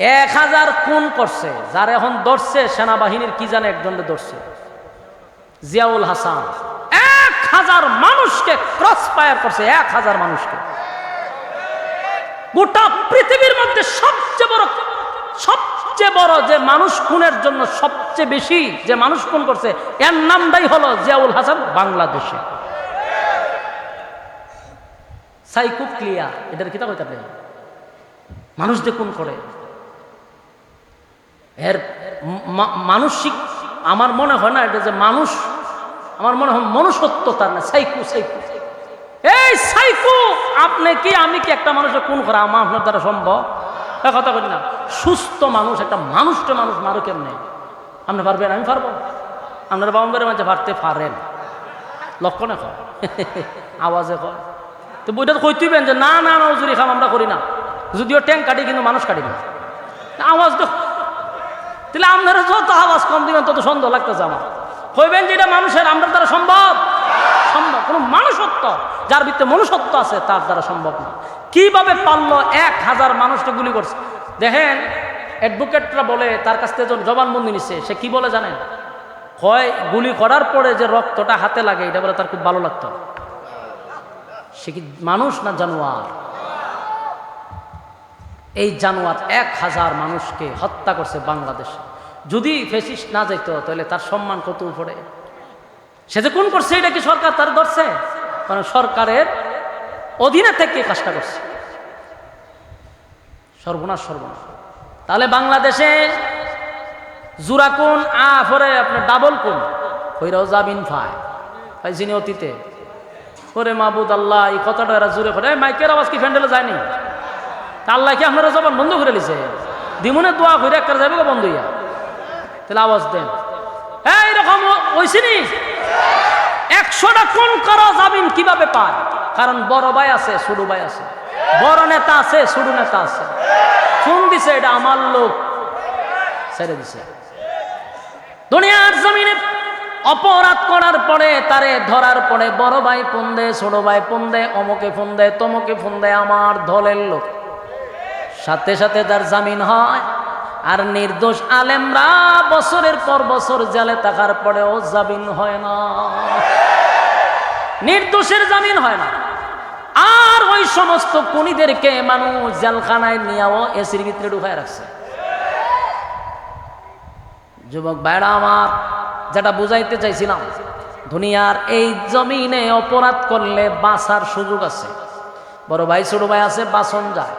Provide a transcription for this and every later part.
1000 খুন করছে, যার এখন ধরছে সেনাবাহিনীর কি জানে একজনকে ধরছে, জিয়াউল হাসান। 1000 মানুষকে ক্রস ফায়ার করছে, 1000 মানুষকে। গোটা পৃথিবীর মধ্যে সবচেয়ে বড় যে মানুষ খুনের জন্য সবচেয়ে বেশি যে মানুষ খুন করছে, এর নামটাই হলো জিয়াউল হাসান, বাংলাদেশে। সাইকো ক্লিয়ার, এটার কিতা কইতে পারে, মানুষ যে খুন করে এর মানসিক, আমার মনে হয় না এটা যে মানুষ, আমার মনে হয় মনুষ্যত্ব তার না, সাইকো। এই সাইকো, আপনি কি আমি কি একটা মানুষের খুন করা আমার আপনার দ্বারা সম্ভব? কথা বলি না, সুস্থ মানুষ একটা মানুষটা মানুষ মারো কেমনে? আপনি পারবেন? আমি পারবো? আপনারা বাউন্ডারি মাঝে পারতে পারেন, লক্ষণে কয়, আওয়াজে কয়। তো বইটা তো কইতেইবেন যে না না নজুরি খাম আমরা করি না, যদিও ট্যাঙ্ক কাটি কিন্তু মানুষ কাটি না, আওয়াজ তো। তাহলে আপনারা যত আওয়াজ কম দিবেন তত সন্দেহ লাগতেছে আমার। কইবেন যে এটা মানুষের আমরা দ্বারা সম্ভব? সম্ভব। কোনো মানুষত্ব যার ভিতরে মনুষ্যত্ব আছে তার দ্বারা সম্ভব না। কিভাবে পারলো 1000 মানুষকে গুলি করছে? দেখেন অ্যাডভোকেটরা বলে, তার কাছ থেকে যখন জবানবন্দি নিচ্ছে, সে কি বলে জানেন? হয় গুলি করার পরে যে রক্তটা হাতে লাগে এটা বলে তার খুব ভালো লাগতো। সে কি মানুষ না জানোয়ার? এই জানোয়ার 1000 মানুষকে হত্যা করছে বাংলাদেশে। যদি ফ্যাসিস্ট না যাইত তাহলে তার সম্মান কত উপরে। সে যে কোন করছে এটা কি সরকার তার ধরছে? কারণ সরকারের অধীনে থেকে কাজটা করছে। সর্বনাশ। তাহলে বাংলাদেশে জুরা কোন পরে আপনার ডাবল কোন হইরাও যাবিন পাইছিনি অতীতে। ওরে মাহবুদ আল্লাহ, এই কথাটা এরা জুড়ে করে মাইকের আওয়াজ কি ফ্যান্ডেলে যায়নি? আল্লাহ কি আপনারা জবান বন্ধ করে লিছে? দিমুনে দোয়া করে একটা যাবে বন্ধ হইয়া, তাহলে আওয়াজ দেন। এইরকম হইছিনি 100টা কোন করা যাবিন কিভাবে পায়? কারণ বড় ভাই আছে, ছোট ভাই আছে, বড় নেতা আছে, ছোট নেতা আছে। ফোন দিছে এটা আমার লোক, ছেড়ে দিছে। দুনিয়ার জমিনে অপরাধ করার পরে তারে ধরার পরে বড় ভাই ফোন দেয়, ছোট ভাই ফোন দেয়, অমুকে ফোন দেয়, তমুকে ফোন দেয়, আমার দলের লোক। সাথে সাথে তার জামিন হয়। আর নির্দোষ আলেমরা বছরের পর বছর জেলে থাকার পরেও জামিন হয় না, নির্দোষের জামিন হয় না। আর ওই সমস্ত খুনিদেরকে মানুষ জেলখানায় নিয়েও এসির ভিতরে ঢুকায় রাখছে। যুবক ভাইরা আমার, যেটা বুঝাইতে চাইছিলাম, দুনিয়ার এই জমিনে অপরাধ করলে বাঁচার সুযোগ আছে। বড় ভাই ছোট ভাই আছে, বাঁচন যায়।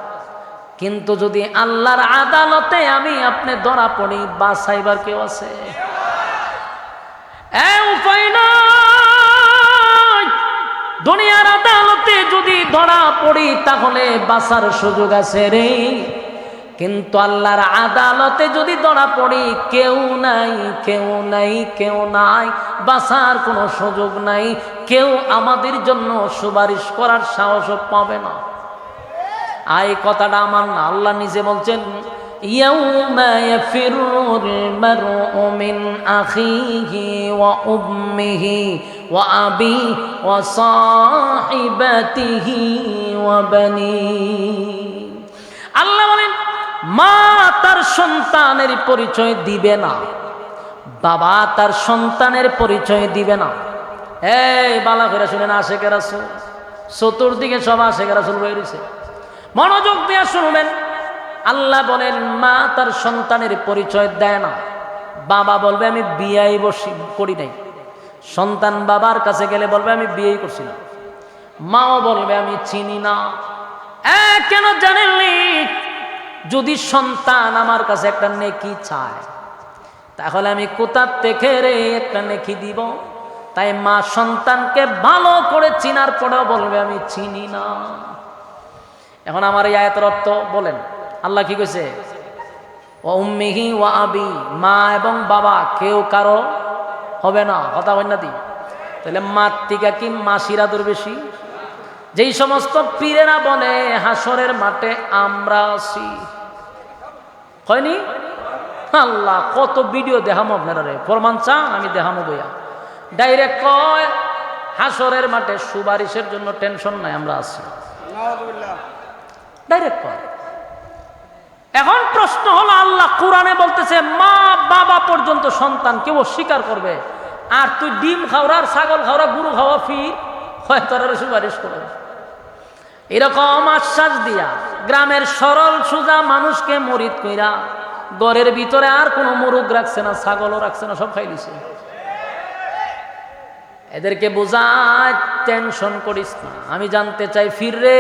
কিন্তু যদি আল্লাহর আদালতে আমি আপনি ধরা পড়ি, বাঁচাইবার কেউ আছে? উপায় নাই। দুনিয়ার আদালতে যদি ধরা পড়ি তাহলে বাঁচার সুযোগ আছে রে। কিন্তু আল্লাহর আদালতে যদি ধরা পড়ি, কেউ নাই, বাঁচার কোনো সুযোগ নাই। কেউ আমাদের জন্য সুপারিশ করার সাহসও পাবে না। এই কথাটা আমার না, আল্লাহ নিজে বলছেন, ইয়াউমা ইয়াফিরুল মারউ মিন আখিহি ওয়া উম্মিহি ওয়া আবি ওয়া সাহিবাতিহি ওয়া বানি। আল্লাহ বলেন, মা তার সন্তানের পরিচয় দিবে না, বাবা তার সন্তানের পরিচয় দিবে না। এই বালা করে শুনেন, আশেকে রাসূল চতুর্দিকে সব আশেকে রাসূল বই রয়েছে, মনোযোগ দিয়ে শুনবেন। আল্লাহ বলেন, মা তার সন্তানের পরিচয় দেয় না। বাবা বলবে আমি বিয়েই করি নাই, সন্তান বাবার কাছে গেলে বলবে আমি বিয়েই করছি না। মাও বলবে আমি চিনি না। কেন জানেননি? যদি সন্তান আমার কাছে একটা নেকি চায়, তাহলে আমি কোথা থেকে রে একটা নেকি দিব? তাই মা সন্তানকে ভালো করে চিনার পরেও বলবে আমি চিনি না। এখন আমার এই আয়াতের অর্থ বলেন, আল্লাহ কি কইছে? ওয়া উম্মিহি ওয়া আবি, মা এবং বাবা কেউ কারো হবে না। কথা বল না দি? তাহলে মার থেকে কি মাসিরা দূর বেশি? যেই সমস্ত পীরেরা বলে হাসরের মাঠে আমরা আছি, হয়নি? আল্লাহ কত ভিডিও দেখামো আপনারা রে, প্রমাণ চান আমি দেখামো বইয়া। ডাইরেক্ট কয় হাসরের মাঠে সুপারিশের জন্য টেনশন নাই, আমরা আছি। ডাইরেক্ট কয়। এখন প্রশ্ন হলো, আল্লাহ কোরআনে বলতেছে মা বাবা পর্যন্ত সন্তান কেউ অস্বীকার করবে, আর তুই ডিম খাওয়া, ছাগল খাওয়া, গরু খাওয়া ফির হয় তোর সুপারিশ করবে। এরকম আশ্বাস দিয়া গ্রামের সরল সুজা মানুষকে মরিদ কইরা ঘরের ভিতরে আর কোনো মুরুগ রাখছে না, ছাগলও রাখছে না, সব খাই দিছে। এদেরকে বোঝায় টেনশন করিস না। আমি জানতে চাই ফিররে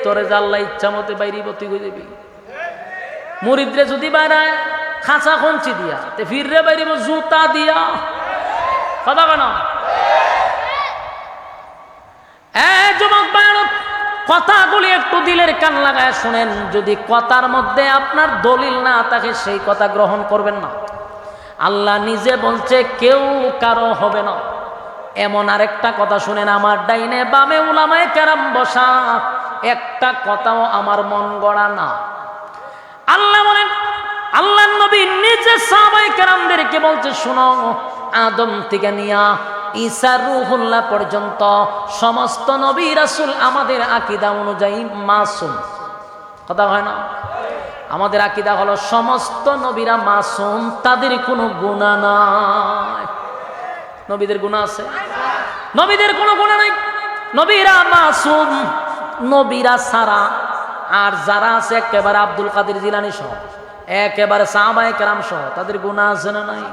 তোরে জাল্লা ইচ্ছা মতে বাইরে তুই হয়ে যাবি। মুরিদরে যদি বাইরায় খাঁচা খঞ্চি দিয়া, তে ফিররে বাইরিব জুতা দিয়া, কথা কেন? যুবক ভাইরা, কথাগুলি একটু দিলের কান লাগায় শুনেন। যদি কথার মধ্যে আপনার দলিল না থাকে সেই কথা গ্রহণ করবেন না। আল্লাহ নিজে বলছে কেউ কারো হবে না। এমন আরেকটা কথা শুনেন, আমার ডাইনে বামে উলামায়ে কেরাম বসা, একটা কথাও আমার মন গড়া না। আল্লাহ বলেন, আল্লাহর নবী নিজে সাহাবায়ে কেরামদেরকে বলছে, শুনো, আদম থেকে নিয়া ঈসা রূহুল্লাহ পর্যন্ত সমস্ত নবী রাসূল আমাদের আকীদা অনুযায়ী মাসুম। কথা হয় না? আমাদের আকীদা হলো সমস্ত নবীরা মাসুম, তাদের কোনো গুনাহ নাই। নবীদের গুনাহ আছে? নবীদের কোনো গুনাহ নাই। নবীরা মাসুম, নবীরা সারা। আর যারা আছে একেবারে আব্দুল কাদের জিলানী সহ, একেবারে সাহাবায়ে কেরাম সহ, তাদের গুনাহ আছে না নাই?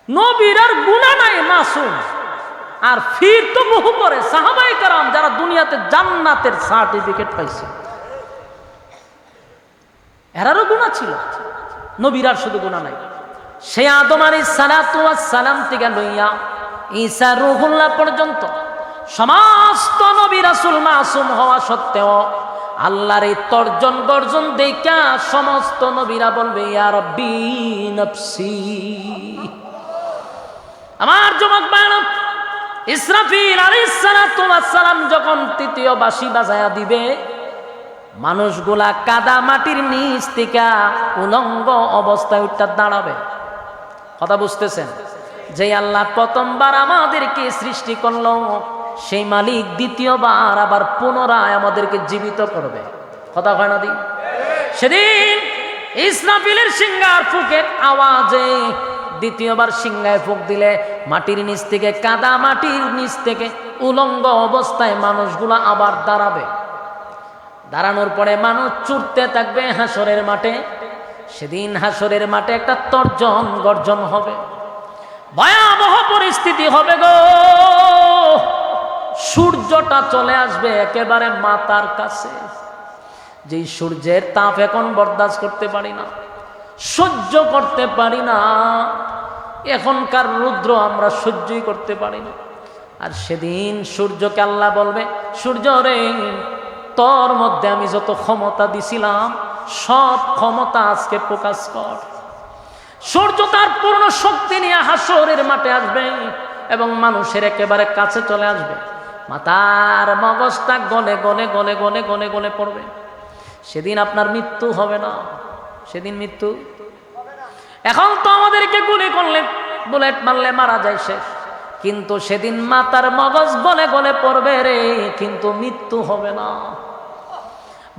নবীর আর গুনাহ নাই, মাসুম। আর ফির তো বহু পরে সাহাবায়ে কেরাম যারা দুনিয়াতে জান্নাতের সার্টিফিকেট পাইছে, এরারও গুনাহ ছিল। নবীর আর শুধু গুনাহ নাই। সে আদম আলাইহিস সালাতু ওয়াস সালাম থেকে লইয়া ঈসা রূহুল্লাহ পর্যন্ত সমস্ত নবী রাসূল মাসুম হওয়া সত্ত্বেও আল্লাহর এই তর্জন গর্জন দেখা সমস্ত নবীরা বলবে ইয়া রাব্বি নফসি। আমার যুবক ভাইরা, ইসরাফিল আলাইহিস সালাতু ওয়াস সালাম যখন তৃতীয় বাঁশি বাজায়া দিবে, মানুষগুলা কাদা মাটির নিচ থেকে উলঙ্গ অবস্থায় উঠে দাঁড়াবে। কথা বুঝতেছেন? যে আল্লাহ প্রথমবার আমাদেরকে সৃষ্টি করলো, সেই মালিক দ্বিতীয়বার আবার পুনরায় আমাদেরকে জীবিত করবে। কথা হয় না? সেদিন ইসরাফিলের সিংহার ফুকের আওয়াজে দ্বিতীয়বার সিংহায় ফুক দিলে মাটির নিচ থেকে, কাদা মাটির নিচ থেকে উলঙ্গ অবস্থায় মানুষগুলা আবার দাঁড়াবে। দাঁড়ানোর পরে মানুষ ছুটতে থাকবে হাসরের মাঠে। সেদিন হাসরের মাঠে একটা তর্জন গর্জন হবে, ভয়াবহ পরিস্থিতি হবে গো। সূর্যটা চলে আসবে একেবারে মাথার কাছে। যেই সূর্যের তাপ এখন বরদাস্ত করতে পারি না, সহ্য করতে পারি না। এখনকার রৌদ্র আমরা সহ্যই করতে পারি না। আর সেদিন সূর্যকে আল্লাহ বলবে, সূর্য রে, তোর মধ্যে আমি যত ক্ষমতা দিছিলাম সব ক্ষমতা আজকে প্রকাশ কর। সূর্য তার পূর্ণ শক্তি নিয়ে হাসরের মাঠে আসবে এবং মানুষের একেবারে কাছে চলে আসবে। মাথার মগজটা গলে গলে গলে গলে গলে গলে পড়বে। সেদিন আপনার মৃত্যু হবে না। সেদিন মৃত্যু এখন তো আমাদেরকে গুলি করলে, বুলেট মারলে মারা যায় শেষ, কিন্তু সেদিন মাথার মগজ গলে গলে পড়বে রে, কিন্তু মৃত্যু হবে না।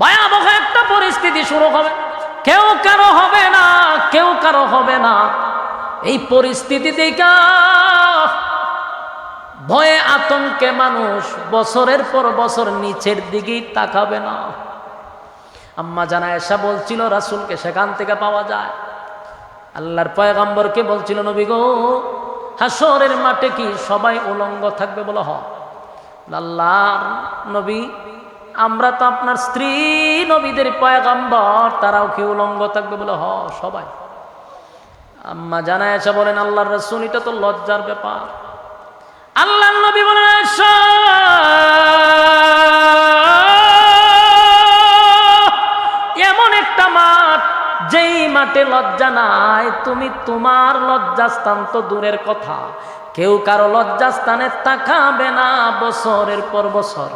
ভয়াবহ একটা পরিস্থিতি শুরু হবে, কেউ কারো হবে না, কেউ কারো হবে না। এই পরিস্থিতি দেখা ভয়ে আতঙ্কে মানুষ বছরের পর বছর নিচের দিকেই তাকাবে না। আম্মা জানা আয়েশা বলছিল রাসূলকে সেখান থেকে পাওয়া যায়। আল্লাহর পয়গম্বরকে বলছিল, নবী গো, হাসরের মাঠে কি সবাই উলঙ্গ থাকবে? বলো হ। আল্লাহর নবী, আমরা তো আপনার স্ত্রী নবীদের পয়গম্বর, তারাও কি উলঙ্গ থাকবে? বলে হ, সবাই। আম্মা জানা আয়েশা বলেন, আল্লাহর রাসূল, এটা তো লজ্জার ব্যাপার। আল্লাহর নবী বলেন, আয়েশা, এমন একটা মাঠ যেই মাঠে লজ্জা নাই, তুমি তোমার লজ্জাস্থান তো দূরের কথা, কেউ কারো লজ্জাস্থানে তাকাবে না বছরের পর বছর।